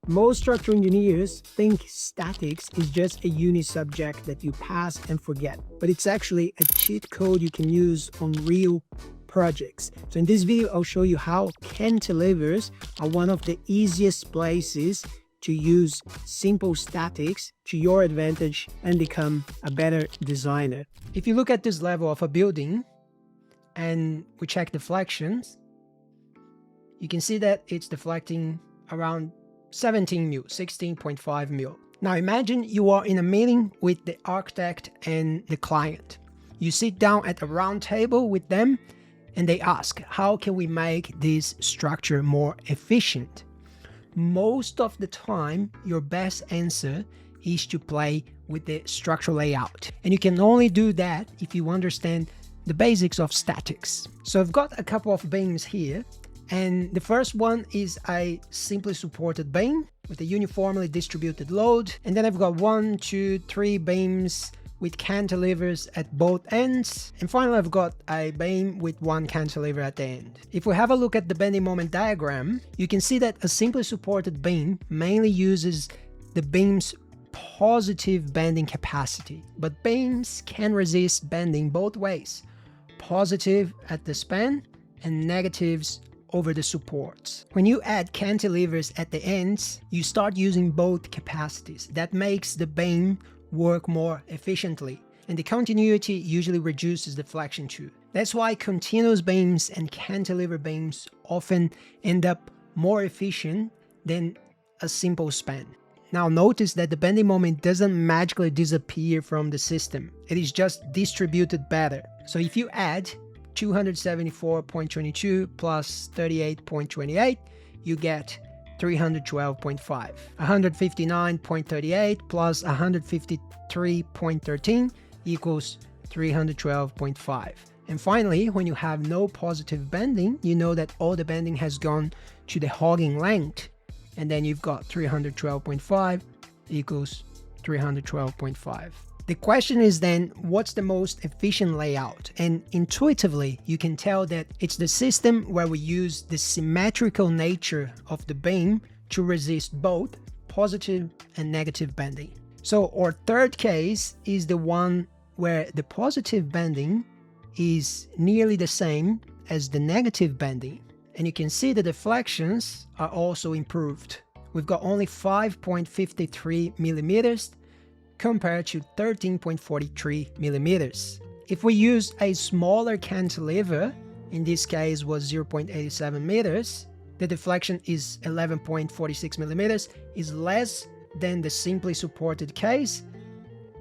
Most structural engineers think statics is just a uni subject that you pass and forget, but it's actually a cheat code you can use on real projects. So in this video, I'll show you how cantilevers are one of the easiest places to use simple statics to your advantage and become a better designer. If you look at this level of a building and we check deflections, you can see that it's deflecting around 17 mil, 16.5 mil. Now imagine you are in a meeting with the architect and the client. You sit down at a round table with them and they ask, how can we make this structure more efficient? Most of the time, your best answer is to play with the structural layout. And you can only do that if you understand the basics of statics. So I've got a couple of beams here. And the first one is a simply supported beam with a uniformly distributed load. And then I've got 1, 2, 3 beams with cantilevers at both ends. And finally, I've got a beam with 1 cantilever at the end. If we have a look at the bending moment diagram, you can see that a simply supported beam mainly uses the beam's positive bending capacity. But beams can resist bending both ways, positive at the span and negatives over the supports. When you add cantilevers at the ends, you start using both capacities. That makes the beam work more efficiently, and the continuity usually reduces deflection too. That's why continuous beams and cantilever beams often end up more efficient than a simple span. Now notice that the bending moment doesn't magically disappear from the system. It is just distributed better. So if you add 274.22 plus 38.28, you get 312.5. 159.38 plus 153.13 equals 312.5. And finally, when you have no positive bending, you know that all the bending has gone to the hogging length, and then you've got 312.5 equals 312.5. The question is then, what's the most efficient layout? And intuitively, you can tell that it's the system where we use the symmetrical nature of the beam to resist both positive and negative bending. So our third case is the one where the positive bending is nearly the same as the negative bending. And you can see the deflections are also improved. We've got only 5.53 millimeters compared to 13.43 millimeters. If we use a smaller cantilever, in this case was 0.87 meters, the deflection is 11.46 millimeters, is less than the simply supported case,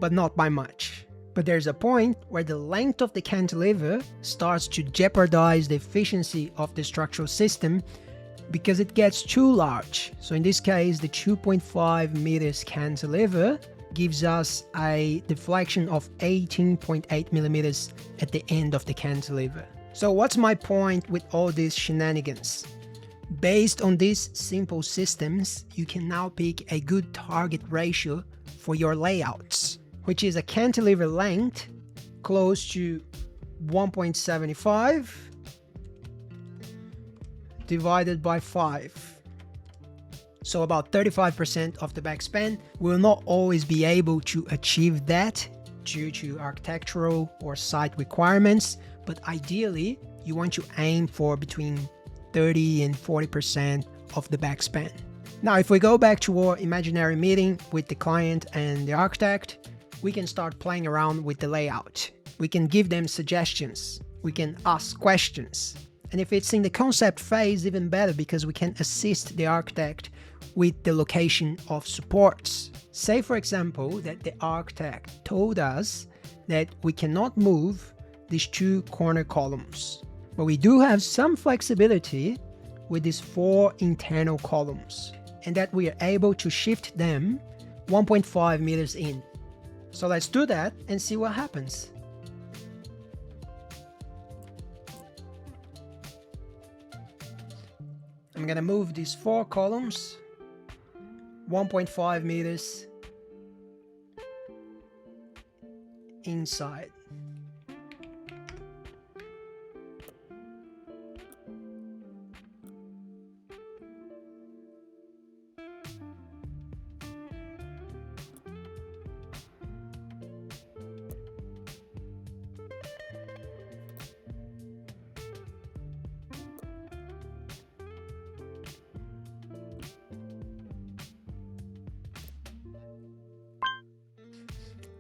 but not by much. But there's a point where the length of the cantilever starts to jeopardize the efficiency of the structural system because it gets too large. So in this case, the 2.5 meters cantilever gives us a deflection of 18.8 millimeters at the end of the cantilever. So what's my point with all these shenanigans? Based on these simple systems, you can now pick a good target ratio for your layouts, which is a cantilever length close to 1.75 divided by 5. So about 35% of the backspan. Will not always be able to achieve that due to architectural or site requirements, but ideally you want to aim for between 30 and 40% of the backspan. Now if we go back to our imaginary meeting with the client and the architect, we can start playing around with the layout. We can give them suggestions. We can ask questions. And if it's in the concept phase, even better, because we can assist the architect with the location of supports. Say for example that the architect told us that we cannot move these 2 corner columns, but we do have some flexibility with these 4 internal columns, and that we are able to shift them 1.5 meters in. So let's do that and see what happens. I'm gonna move these 4 columns 1.5 meters inside.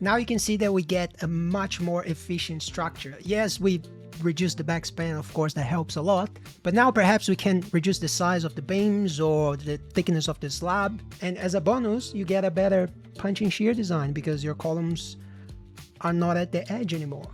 Now you can see that we get a much more efficient structure. Yes, we reduce the backspan, of course, that helps a lot. But now perhaps we can reduce the size of the beams or the thickness of the slab. And as a bonus, you get a better punch and shear design because your columns are not at the edge anymore.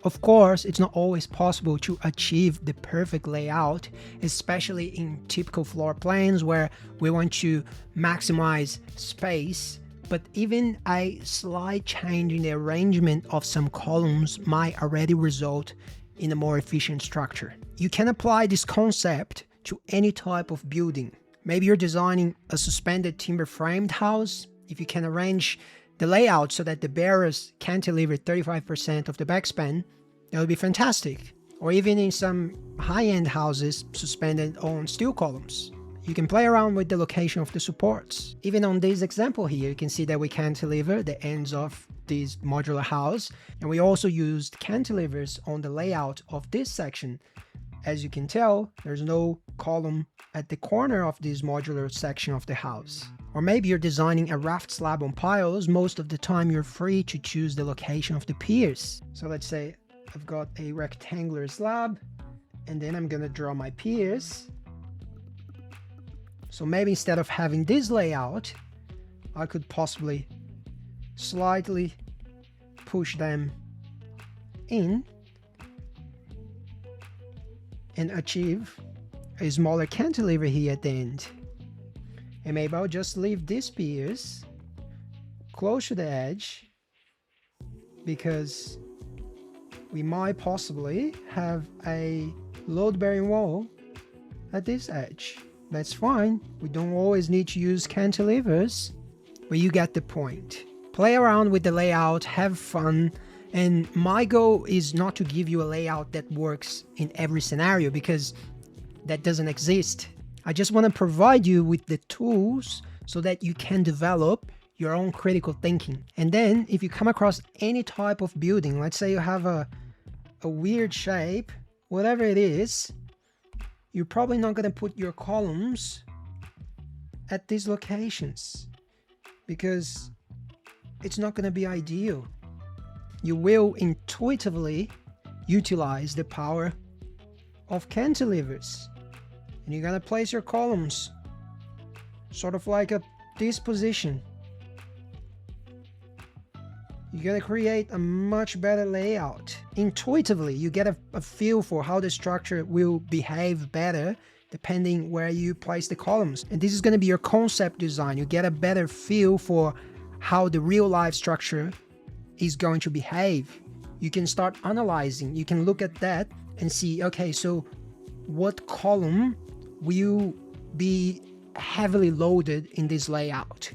Of course, it's not always possible to achieve the perfect layout, especially in typical floor plans where we want to maximize space. But even a slight change in the arrangement of some columns might already result in a more efficient structure. You can apply this concept to any type of building. Maybe you're designing a suspended timber framed house. If you can arrange the layout so that the bearers cantilever 35% of the backspan, that would be fantastic. Or even in some high-end houses suspended on steel columns. You can play around with the location of the supports. Even on this example here, you can see that we cantilever the ends of this modular house. And we also used cantilevers on the layout of this section. As you can tell, there's no column at the corner of this modular section of the house. Or maybe you're designing a raft slab on piles. Most of the time you're free to choose the location of the piers. So let's say I've got a rectangular slab and then I'm gonna draw my piers. So maybe instead of having this layout, I could possibly slightly push them in and achieve a smaller cantilever here at the end. And maybe I'll just leave these piers close to the edge because we might possibly have a load-bearing wall at this edge. That's fine. We don't always need to use cantilevers, but you get the point. Play around with the layout, have fun, and my goal is not to give you a layout that works in every scenario because that doesn't exist. I just want to provide you with the tools so that you can develop your own critical thinking. And then if you come across any type of building, let's say you have a weird shape, whatever it is, you're probably not going to put your columns at these locations because it's not going to be ideal. You will intuitively utilize the power of cantilevers. And you're going to place your columns sort of like this position. You're going to create a much better layout. Intuitively, you get a feel for how the structure will behave better depending where you place the columns. And this is going to be your concept design. You get a better feel for how the real life structure is going to behave. You can start analyzing. You can look at that and see, okay, so what column will be heavily loaded in this layout?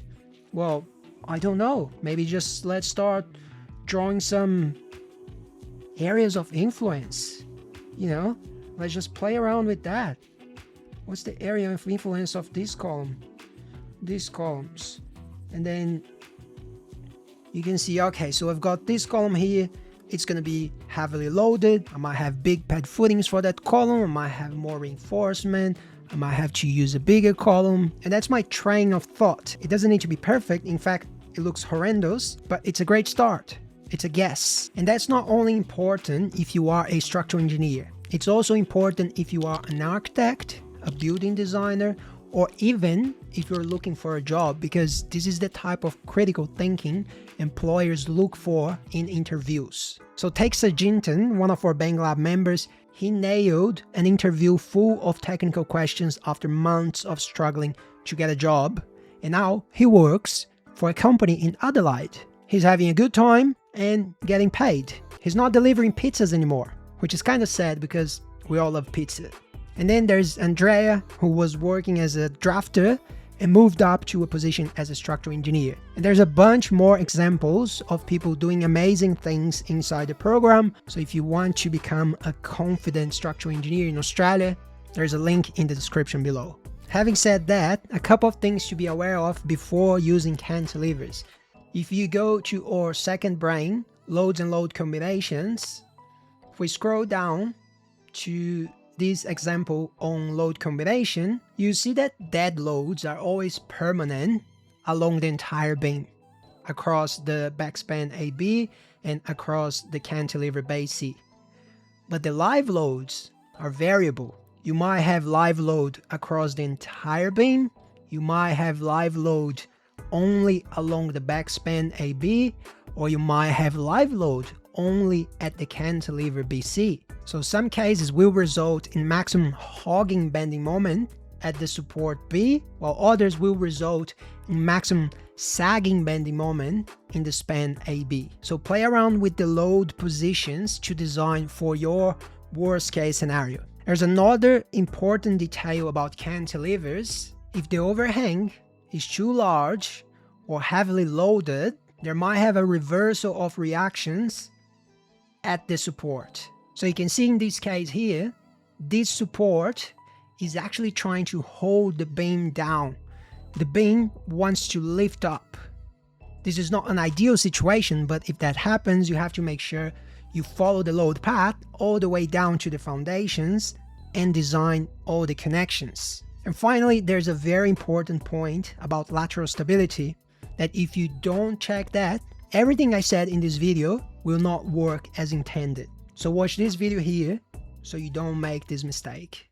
Well, I don't know. Maybe just let's start drawing some areas of influence. You know, let's just play around with that. What's the area of influence of this column? These columns. And then you can see, okay, so I've got this column here. It's going to be heavily loaded. I might have big pad footings for that column. I might have more reinforcement. I might have to use a bigger column. And that's my train of thought. It doesn't need to be perfect. In fact, it looks horrendous, but it's a great start. It's a guess. And that's not only important if you are a structural engineer. It's also important if you are an architect, a building designer, or even if you're looking for a job, because this is the type of critical thinking employers look for in interviews. So take Sajintan, one of our Bang Lab members. He nailed an interview full of technical questions after months of struggling to get a job. And now he works for a company in Adelaide. He's having a good time and getting paid. He's not delivering pizzas anymore, which is kind of sad because we all love pizza. And then there's Andrea, who was working as a drafter and moved up to a position as a structural engineer. And there's a bunch more examples of people doing amazing things inside the program. So if you want to become a confident structural engineer in Australia, there's a link in the description below. Having said that, a couple of things to be aware of before using cantilevers. If you go to our second brain, loads and load combinations, if we scroll down to this example on load combination, you see that dead loads are always permanent along the entire beam. across the backspan AB and across the cantilever base C. But the live loads are variable. You might have live load across the entire beam. You might have live load only along the backspan AB, or you might have live load only at the cantilever BC. So some cases will result in maximum hogging bending moment at the support B, while others will result in maximum sagging bending moment in the span AB. So play around with the load positions to design for your worst case scenario. There's another important detail about cantilevers. If the overhang is too large or heavily loaded, there might have a reversal of reactions at the support. So you can see in this case here, this support is actually trying to hold the beam down. The beam wants to lift up. This is not an ideal situation, but if that happens, you have to make sure you follow the load path all the way down to the foundations and design all the connections. And finally, there's a very important point about lateral stability, that if you don't check that, everything I said in this video will not work as intended. So watch this video here so you don't make this mistake.